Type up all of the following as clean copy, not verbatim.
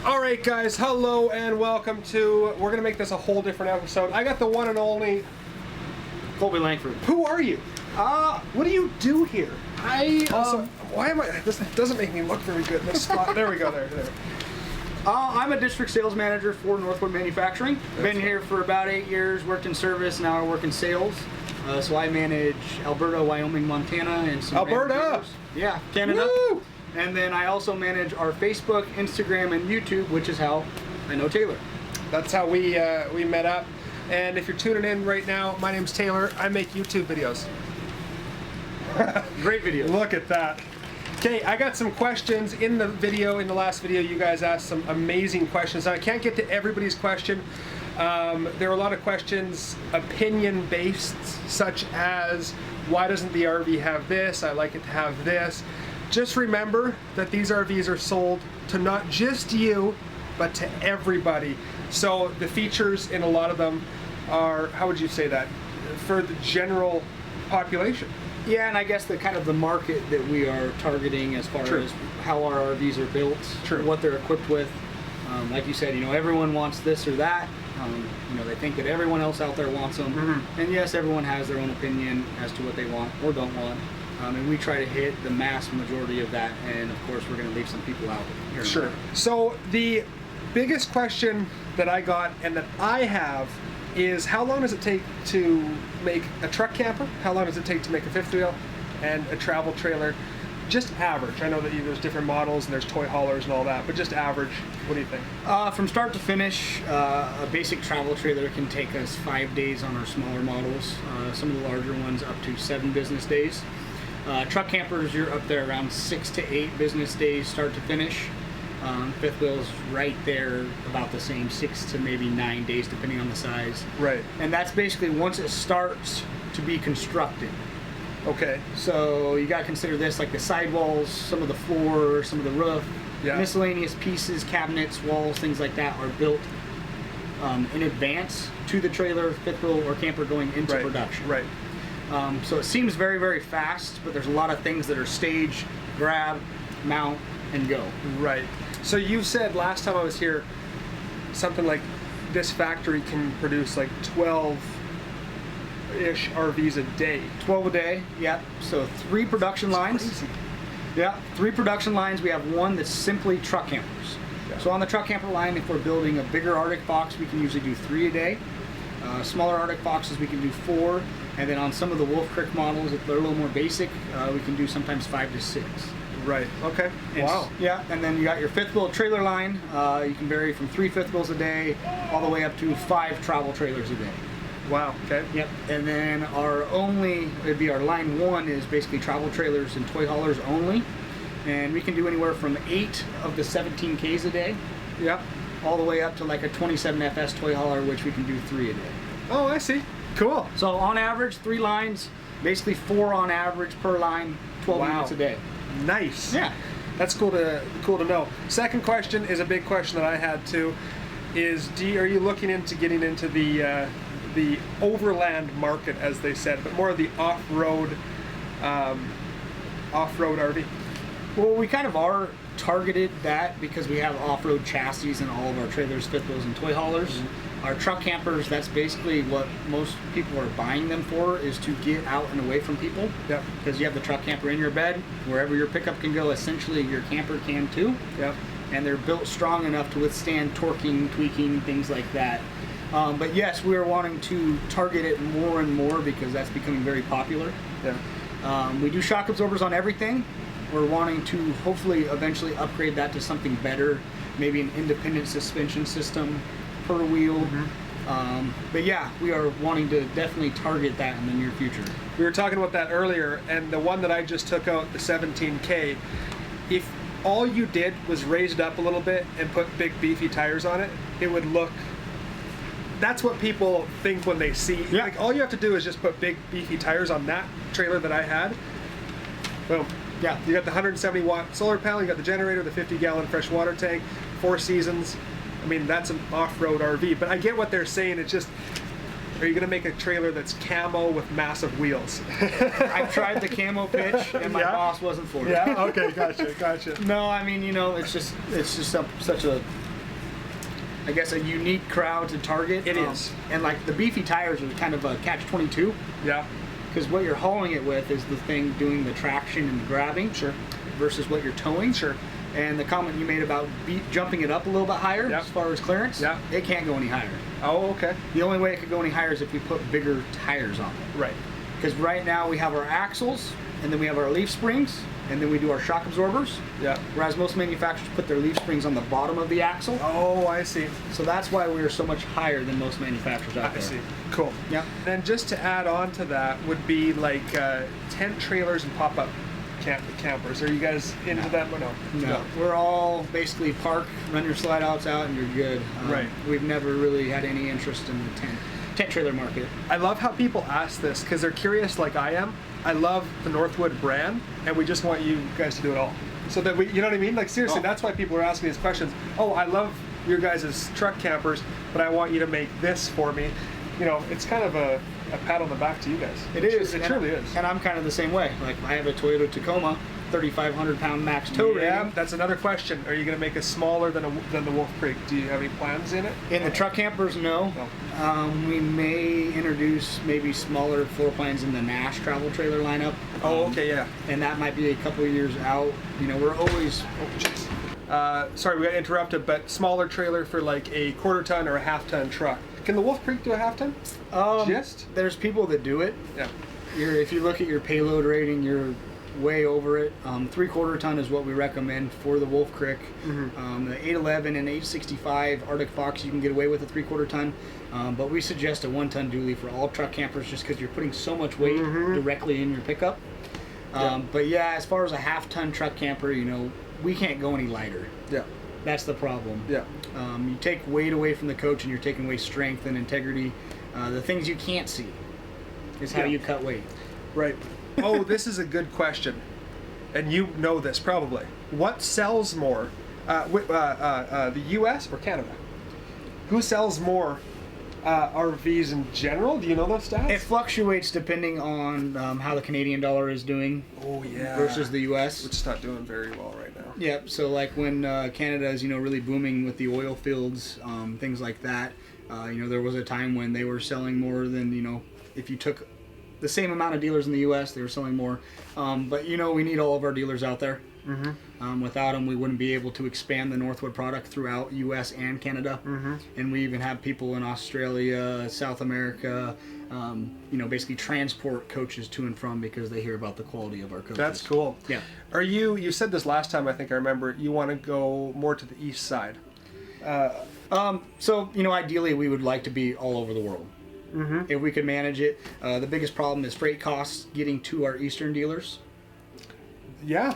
Alright guys, hello and welcome to, we're going to make this a whole different episode. I got the one and only Colby Langford. Who are you? What do you do here? Why am I? This doesn't make me look very good in this spot. There we go, there. I'm a district sales manager for Northwood Manufacturing. Been here for about 8 years, worked in service, now I work in sales. So I manage Alberta, Wyoming, Montana, and some Alberta! Yeah, Canada. Woo! And then I also manage our Facebook, Instagram, and YouTube, which is how I know Taylor. That's how we met up. And if you're tuning in right now, my name's Taylor. I make YouTube videos. Great videos. Look at that. Okay, I got some questions in the last video. You guys asked some amazing questions. Now, I can't get to everybody's question. There are a lot of questions opinion-based, such as, why doesn't the RV have this? I like it to have this. Just remember that these RVs are sold to not just you, but to everybody. So the features in a lot of them are, how would you say that, for the general population? Yeah, and I guess the kind of the market that we are targeting as far as how our RVs are built, what they're equipped with. Like you said, everyone wants this or that. They think that everyone else out there wants them. Mm-hmm. And yes, everyone has their own opinion as to what they want or don't want. And we try to hit the mass majority of that, and of course we're going to leave some people out here. Sure. So the biggest question that I got and that I have is, how long does it take to make a truck camper? How long does it take to make a fifth wheel and a travel trailer? Just average. I know that there's different models and there's toy haulers and all that, but just average. What do you think? From start to finish, a basic travel trailer can take us 5 days on our smaller models. Some of the larger ones up to 7 business days. Truck campers, you're up there around 6 to 8 business days start to finish. Fifth wheel's right there about the same, 6 to maybe 9 days depending on the size. Right. And that's basically once it starts to be constructed. Okay. So you got to consider this, like the sidewalls, some of the floor, some of the roof, miscellaneous pieces, cabinets, walls, things like that are built in advance to the trailer, fifth wheel, or camper going into production. Right. So it seems very, very fast, but there's a lot of things that are stage, grab, mount, and go. Right. So you said last time I was here, something like this factory can produce like 12-ish RVs a day. 12 a day, yeah. So 3 production lines. Crazy. Yeah, 3 production lines. We have one that's simply truck campers. Yeah. So on the truck camper line, if we're building a bigger Arctic box, we can usually do 3 a day. Smaller Arctic boxes, we can do 4. And then on some of the Wolf Creek models, if they're a little more basic, we can do sometimes 5 to 6. Right. Okay. Wow. Yeah, and then you got your fifth wheel trailer line. You can vary from 3 fifth wheels a day all the way up to 5 travel trailers a day. Wow. Okay. Yep. And then it'd be our line 1 is basically travel trailers and toy haulers only. And we can do anywhere from 8 of the 17 Ks a day. Yep. All the way up to like a 27 FS toy hauler, which we can do 3 a day. Oh, I see. Cool. So on average, 3 lines, basically 4 on average per line, 12 units a day. Nice. Yeah. That's cool to know. Second question is a big question that I had too. Is are you looking into getting into the overland market, as they said, but more of the off-road RV? Well, we kind of are targeted that because we have off-road chassis in all of our trailers, fifth wheels, and toy haulers. Mm-hmm. Our truck campers, that's basically what most people are buying them for, is to get out and away from people. Yep. Because you have the truck camper in your bed, wherever your pickup can go, essentially your camper can too. Yep. And they're built strong enough to withstand torquing, tweaking, things like that. But yes, we are wanting to target it more and more because that's becoming very popular. Yeah. We do shock absorbers on everything. We're wanting to hopefully eventually upgrade that to something better, maybe an independent suspension system per wheel. Mm-hmm. But yeah, we are wanting to definitely target that in the near future. We were talking about that earlier, and the one that I just took out, the 17K, if all you did was raise it up a little bit and put big beefy tires on it, it would look... That's what people think when they see... Yeah. Like, all you have to do is just put big beefy tires on that trailer that I had. Boom. Yeah. You got the 170-watt solar panel, you got the generator, the 50-gallon fresh water tank, 4 seasons. I mean, that's an off-road RV. But I get what they're saying. It's just, are you going to make a trailer that's camo with massive wheels? I've tried the camo pitch, and my boss wasn't for it. Yeah. Okay. Gotcha. No, I mean, it's just such a I guess, a unique crowd to target. It is. And like the beefy tires are kind of a catch-22. Yeah. Because what you're hauling it with is the thing doing the traction and the grabbing. Sure. Versus what you're towing. Sure. And the comment you made about jumping it up a little bit higher as far as clearance, it can't go any higher. Oh, okay. The only way it could go any higher is if we put bigger tires on it. Right. Because right now we have our axles, and then we have our leaf springs, and then we do our shock absorbers. Yeah. Whereas most manufacturers put their leaf springs on the bottom of the axle. Oh, I see. So that's why we are so much higher than most manufacturers out there. I see. Cool. Yeah. And just to add on to that would be like tent trailers and pop-up campers. Are you guys into that or no? No. We're all basically park, run your slide outs out, and you're good. Right. We've never really had any interest in the tent trailer market. I love how people ask this because they're curious like I am. I love the Northwood brand, and we just want you guys to do it all. So that we, you know what I mean? Like seriously, that's why people are asking these questions. Oh, I love your guys' truck campers, but I want you to make this for me. You know, it's kind of a pat on the back to you guys. It is. It truly is. And I'm kind of the same way. Like I have a Toyota Tacoma, 3,500 pound max tow rating. Yeah, that's another question. Are you going to make it smaller than the Wolf Creek? Do you have any plans in it? In the truck campers, no. We may introduce maybe smaller floor plans in the Nash travel trailer lineup. Oh, okay, yeah. And that might be a couple of years out. You know, we're always. Sorry, we got interrupted, but smaller trailer for like a quarter ton or a half ton truck. Can the Wolf Creek do a half ton? There's people that do it. Yeah. If you look at your payload rating, you're way over it. 3/4 ton is what we recommend for the Wolf Creek. Mm-hmm. The 811 and 865 Arctic Fox, you can get away with a 3/4 ton. But we suggest a 1 ton dually for all truck campers just because you're putting so much weight directly in your pickup. But yeah, as far as a half ton truck camper, you know, we can't go any lighter. Yeah. That's the problem. Yeah. You take weight away from the coach and you're taking away strength and integrity. The things you can't see is how you cut weight. Right. Oh, this is a good question. And you know this probably. What sells more? The US or Canada? Who sells more RVs in general? Do you know those stats? It fluctuates depending on how the Canadian dollar is doing versus the US. Which is not doing very well right now. Yeah, so like when Canada is, you know, really booming with the oil fields, things like that, you know, there was a time when they were selling more than, you know, if you took the same amount of dealers in the US, they were selling more. But, you know, we need all of our dealers out there. Mm-hmm. Without them, we wouldn't be able to expand the Northwood product throughout US and Canada. Mm-hmm. And we even have people in Australia, South America, you know, basically transport coaches to and from because they hear about the quality of our coaches. That's cool. Yeah. Are you said this last time, I think I remember, you want to go more to the east side. So, you know, ideally we would like to be all over the world. Mm-hmm. If we could manage it. The biggest problem is freight costs getting to our eastern dealers. Yeah.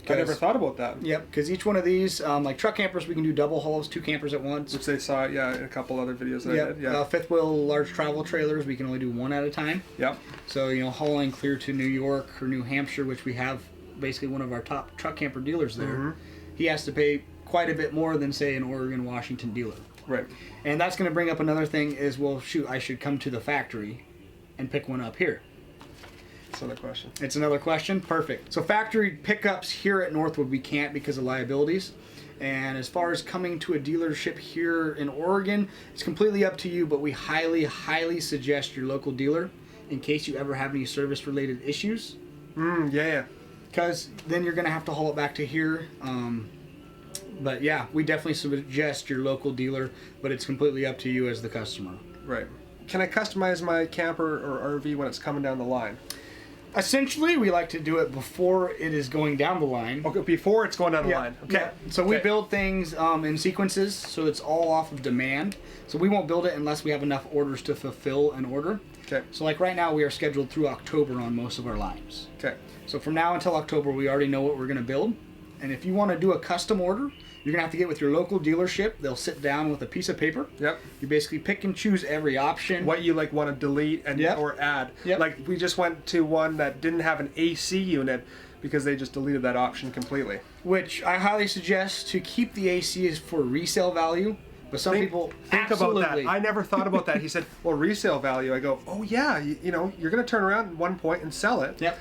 I never thought about that. Yep, because each one of these, like truck campers, we can do double hauls, 2 campers at once. Which they saw, in a couple other videos that I did. Yeah. Fifth wheel large travel trailers, we can only do 1 at a time. Yep. So, you know, hauling clear to New York or New Hampshire, which we have basically one of our top truck camper dealers there, mm-hmm. he has to pay quite a bit more than, say, an Oregon, Washington dealer. Right. And that's going to bring up another thing is, well, shoot, I should come to the factory and pick one up here. That's another question. It's another question? Perfect. So factory pickups here at Northwood, we can't because of liabilities. And as far as coming to a dealership here in Oregon, it's completely up to you, but we highly, highly suggest your local dealer in case you ever have any service-related issues. Yeah. Because then you're going to have to haul it back to here. But yeah, we definitely suggest your local dealer, but it's completely up to you as the customer. Right. Can I customize my camper or RV when it's coming down the line? Essentially, we like to do it before it is going down the line. Okay, before it's going down the line. Okay. Yeah. So we build things in sequences, so it's all off of demand. So we won't build it unless we have enough orders to fulfill an order. Okay. So like right now, we are scheduled through October on most of our lines. Okay. So from now until October, we already know what we're going to build. And if you want to do a custom order, you're going to have to get with your local dealership. They'll sit down with a piece of paper. Yep. You basically pick and choose every option. What you like want to delete and or add. Yep. Like we just went to one that didn't have an AC unit because they just deleted that option completely. Which I highly suggest to keep the AC is for resale value. But some people think about that. I never thought about that. He said, well, resale value. I go, oh yeah, you know, you're going to turn around at one point and sell it. Yep.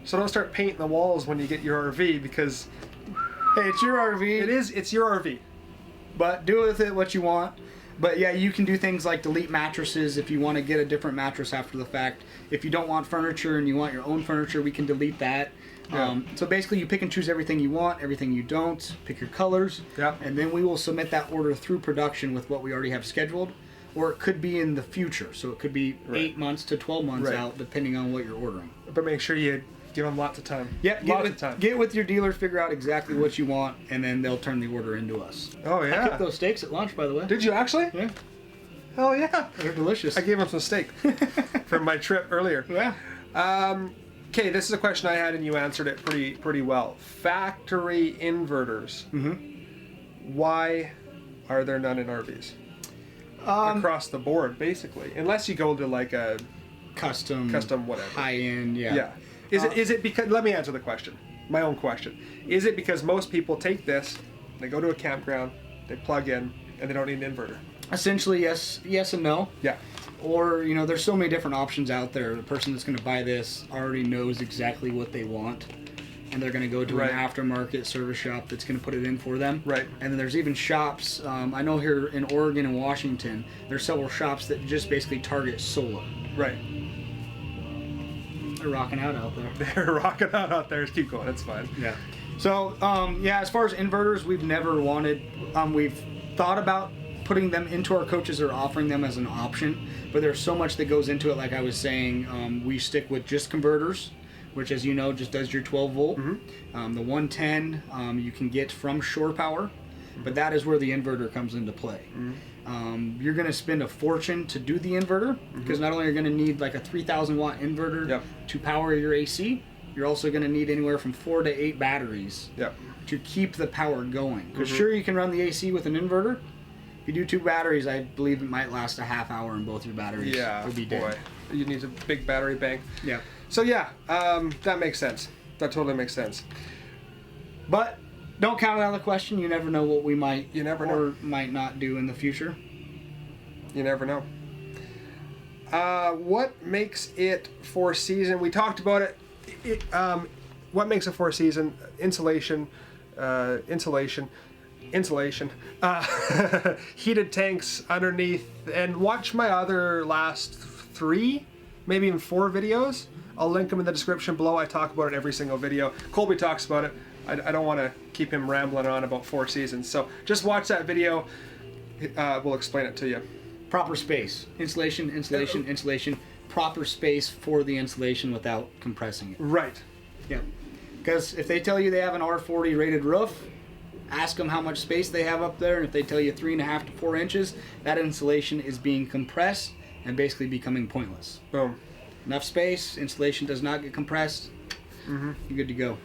So don't start painting the walls when you get your RV because... Hey, it's your RV. It is. It's your RV. But do with it what you want. But yeah, you can do things like delete mattresses if you want to get a different mattress after the fact. If you don't want furniture and you want your own furniture, we can delete that. Yeah. So basically you pick and choose everything you want, everything you don't, pick your colors, and then we will submit that order through production with what we already have scheduled. Or it could be in the future, so it could be 8 months to 12 months out, depending on what you're ordering. But make sure you give them lots of time. Yep, get with your dealer, figure out exactly what you want, and then they'll turn the order into us. Oh, yeah. I kept those steaks at lunch, by the way. Did you actually? Yeah. Oh, yeah. They're delicious. I gave them some steak from my trip earlier. Yeah. Okay, this is a question I had, and you answered it pretty well. Factory inverters. Why are there none in RVs? Across the board, basically, unless you go to like a custom whatever, high end. Yeah. Is it because? Let me answer the question. My own question. Is it because most people take this, they go to a campground, they plug in, and they don't need an inverter? Essentially, yes and no. Yeah. Or, there's so many different options out there. The person that's going to buy this already knows exactly what they want, and they're going to go to an aftermarket service shop that's going to put it in for them. Right. And then there's even shops, I know here in Oregon and Washington, there's several shops that just basically target solar. Right. They're rocking out there. They're rocking out there. Just keep going. It's fine. Yeah. So, as far as inverters, we've never wanted, we've thought about putting them into our coaches or offering them as an option, but there's so much that goes into it. Like I was saying, we stick with just converters, which, as you know, just does your 12 volt. The 110 you can get from Shore Power, but that is where the inverter comes into play. You're going to spend a fortune to do the inverter, because not only are you going to need like a 3,000 watt inverter to power your AC, you're also going to need anywhere from 4 to 8 batteries to keep the power going. Because sure, you can run the AC with an inverter. If you do 2 batteries, I believe it might last a half hour, and both your batteries will be dead. Boy, you need a big battery bank. Yeah. So that makes sense. That totally makes sense. But don't count it out of the question. You never know what we might or might not do in the future. You never know. What makes it 4-season? We talked about it. What makes a 4-season? Insulation, heated tanks underneath, and watch my other last 3, maybe even 4 videos. I'll link them in the description below. I talk about it in every single video. Colby talks about it. I don't want to keep him rambling on about 4 seasons. So just watch that video. We'll explain it to you. Proper space. Insulation. Proper space for the insulation without compressing it. Right. Yeah. Because if they tell you they have an R40 rated roof, ask them how much space they have up there, and if they tell you 3.5 to 4 inches, that insulation is being compressed and basically becoming pointless. Boom. Enough space, insulation does not get compressed, you're good to go.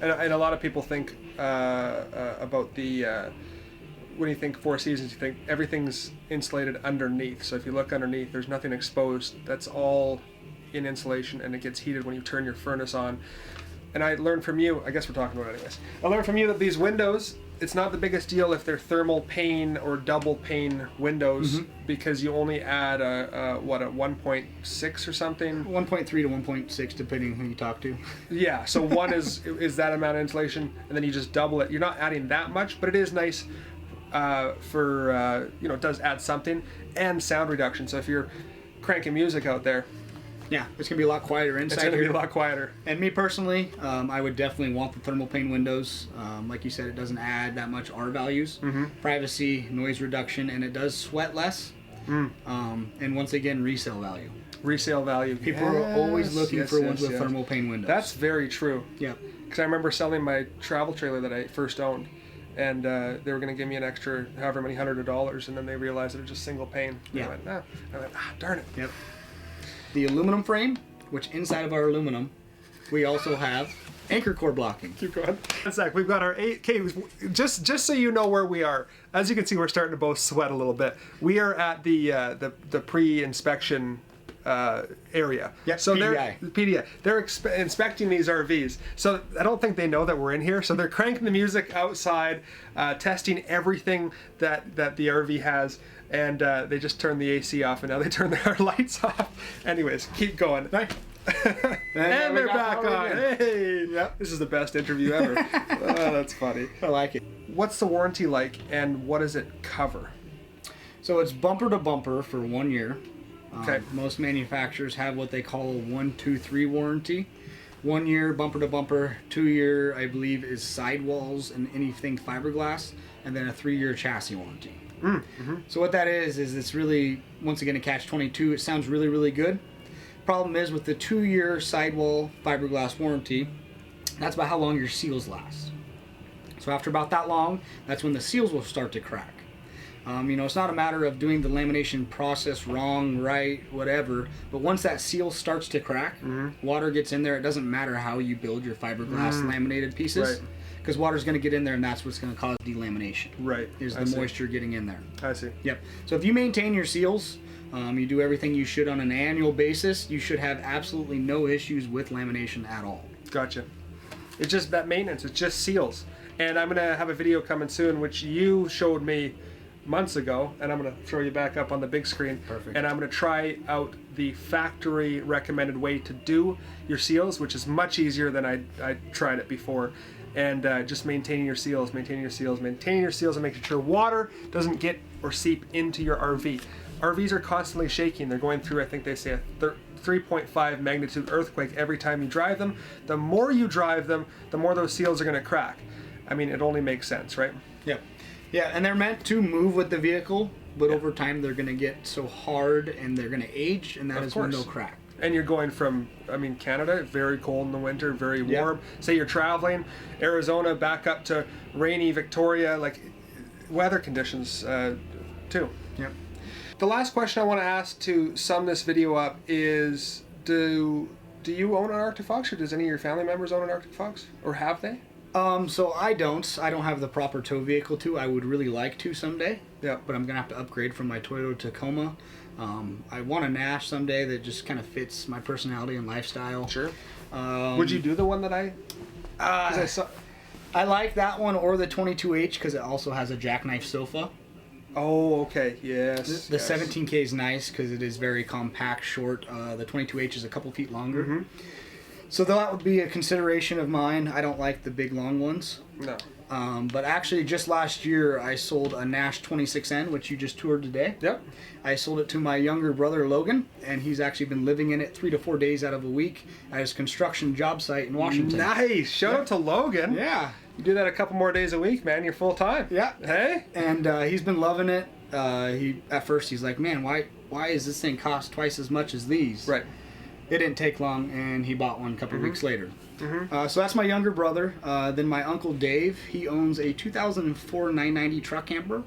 And a lot of people think about the, when you think 4 seasons, you think everything's insulated underneath. So if you look underneath, there's nothing exposed. That's all in insulation, and it gets heated when you turn your furnace on. And I learned from you, I guess we're talking about it anyways, I learned from you that these windows, it's not the biggest deal if they're thermal pane or double pane windows, because you only add a 1.6 or something? 1.3 to 1.6 depending who you talk to. Yeah, so 1 is that amount of insulation, and then you just double it. You're not adding that much, but it is nice for, it does add something, and sound reduction. So if you're cranking music out there, yeah, it's going to be a lot quieter inside. It's going to be a lot quieter. And me personally, I would definitely want the thermal pane windows. Like you said, it doesn't add that much R values. Privacy, noise reduction, and it does sweat less. And once again, resale value. Resale value. People are always looking for ones with thermal pane windows. That's very true. Yeah. Because I remember selling my travel trailer that I first owned, and they were going to give me an extra however many $100, and then they realized it was just single pane. Yeah. I went, darn it. Yep. The aluminum frame, which inside of our aluminum, we also have anchor core blocking. Keep going. One sec, we've got our 8K. Just so you know where we are. As you can see, we're starting to both sweat a little bit. We are at the pre-inspection area. Yeah, so PDI. They're inspecting these RVs. So I don't think they know that we're in here. So they're cranking the music outside, testing everything that the RV has. And they just turned the AC off, and now they turn their lights off. Anyways, keep going. Right. and they're back on. Hey! Yep. This is the best interview ever. Oh, that's funny. I like it. what's the warranty like, and what does it cover? So it's bumper to bumper for 1 year. Okay. Most manufacturers have what they call a 1, 2, 3 warranty. 1 year bumper to bumper, 2 year I believe is sidewalls and anything fiberglass, and then a 3-year chassis warranty. So what that is it's really, once again, a catch-22. It sounds really, really good. Problem is with the 2-year sidewall fiberglass warranty, that's about how long your seals last. So after about that long, that's when the seals will start to crack. You know, it's not a matter of doing the lamination process wrong, right, whatever, but once that seal starts to crack, water gets in there. It doesn't matter how you build your fiberglass laminated pieces, because water's going to get in there, and that's what's going to cause delamination. Right. Is the moisture getting in there. I see. Yep. So if you maintain your seals, you do everything you should on an annual basis, you should have absolutely no issues with lamination at all. Gotcha. It's just that maintenance. It's just seals. And I'm going to have a video coming soon, which you showed me months ago, and I'm going to throw you back up on the big screen. Perfect. And I'm going to try out the factory recommended way to do your seals, which is much easier than I tried it before. And just maintaining your seals, and making sure water doesn't get or seep into your RV. RVs are constantly shaking. They're going through, I think they say, a 3.5 magnitude earthquake every time you drive them. The more you drive them, the more those seals are going to crack. I mean, it only makes sense, right? Yep. Yeah, and they're meant to move with the vehicle, but over time they're going to get so hard and they're going to age, and that is when they'll crack. And you're going from, I mean, Canada, very cold in the winter, very warm. Say you're traveling, Arizona, back up to rainy Victoria, like weather conditions too. Yep. The last question I want to ask to sum this video up is, do you own an Arctic Fox, or does any of your family members own an Arctic Fox, or have they? So I don't have the proper tow vehicle to. I would really like to someday. Yeah. But I'm gonna have to upgrade from my Toyota Tacoma. I want a Nash someday that just kind of fits my personality and lifestyle. Sure. Would you do the one that I like that one, or the 22H, because it also has a jackknife sofa. Oh, okay. Yes. The 17K is nice because it is very compact, short. The 22H is a couple feet longer. So that would be a consideration of mine. I don't like the big long ones. No. But actually, just last year, I sold a Nash 26N, which you just toured today. Yep. I sold it to my younger brother, Logan, and he's actually been living in it 3 to 4 days out of a week at his construction job site in Washington. Nice. Shout out to Logan. Yeah. You do that a couple more days a week, man. You're full time. Yeah. Hey? And he's been loving it. At first, he's like, man, why is this thing cost twice as much as these? Right. It didn't take long, and he bought one a couple weeks later. So that's my younger brother. Then my uncle Dave, he owns a 2004 990 truck camper.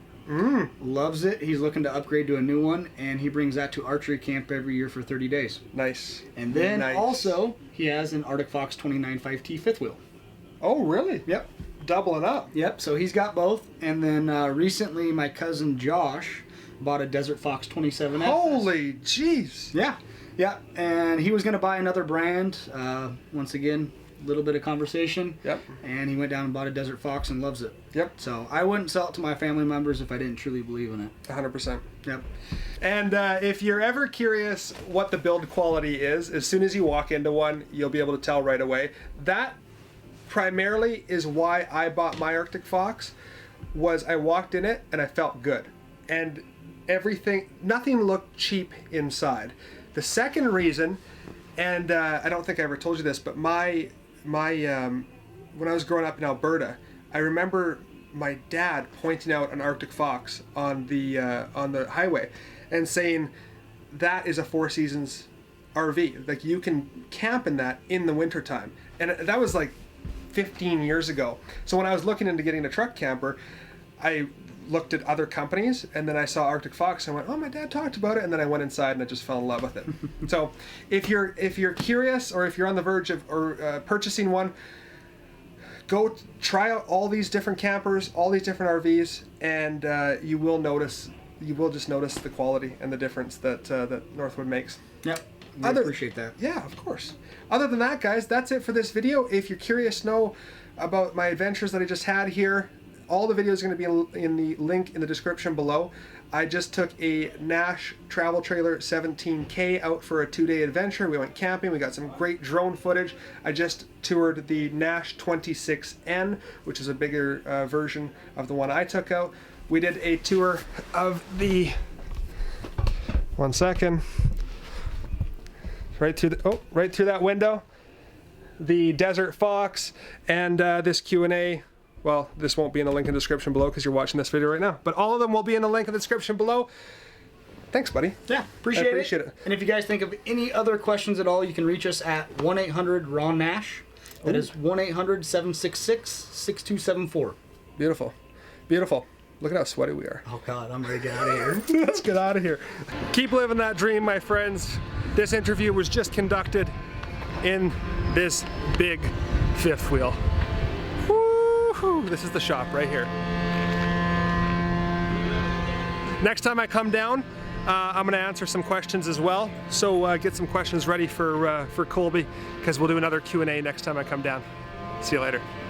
Loves it. He's looking to upgrade to a new one, and he brings that to archery camp every year for 30 days. Nice. And then also, he has an Arctic Fox 29.5T fifth wheel. Oh, really? Yep. Doubling up. Yep, so he's got both. And then recently, my cousin Josh bought a Desert Fox 27F. Holy jeez. Yeah. Yeah, and he was going to buy another brand. Once again, a little bit of conversation. Yep. And he went down and bought a Desert Fox and loves it. Yep. So I wouldn't sell it to my family members if I didn't truly believe in it. 100%. Yep. And if you're ever curious what the build quality is, as soon as you walk into one, you'll be able to tell right away. That primarily is why I bought my Arctic Fox, was I walked in it and I felt good. And nothing looked cheap inside. The second reason, and I don't think I ever told you this, but my when I was growing up in Alberta, I remember my dad pointing out an Arctic Fox on the highway and saying, that is a Four Seasons RV. Like, you can camp in that in the wintertime. And that was like 15 years ago. So when I was looking into getting a truck camper, I looked at other companies, and then I saw Arctic Fox, and I went, oh, my dad talked about it, and then I went inside and I just fell in love with it. So if you're curious, or if you're on the verge of purchasing one, go try out all these different campers, all these different RVs, and you will just notice the quality and the difference that Northwood makes. Yep. I appreciate that. Yeah, of course. Other than that, guys, that's it for this video. If you're curious to know about my adventures that I just had here, all the videos are going to be in the link in the description below. I just took a Nash travel trailer 17K out for a 2-day adventure. We went camping. We got some great drone footage. I just toured the Nash 26N, which is a bigger version of the one I took out. We did a tour of the, one second, right through that window, the Desert Fox, and this Q&A. Well, this won't be in the link in the description below because you're watching this video right now. But all of them will be in the link in the description below. Thanks, buddy. Yeah, appreciate it. And if you guys think of any other questions at all, you can reach us at 1-800-RON-NASH. That is 1-800-766-6274. Beautiful. Beautiful. Look at how sweaty we are. Oh, God, I'm ready to get out of here. Let's get out of here. Keep living that dream, my friends. This interview was just conducted in this big fifth wheel. This is the shop right here. Next time I come down, I'm going to answer some questions as well. So get some questions ready for Colby, because we'll do another Q&A next time I come down. See you later.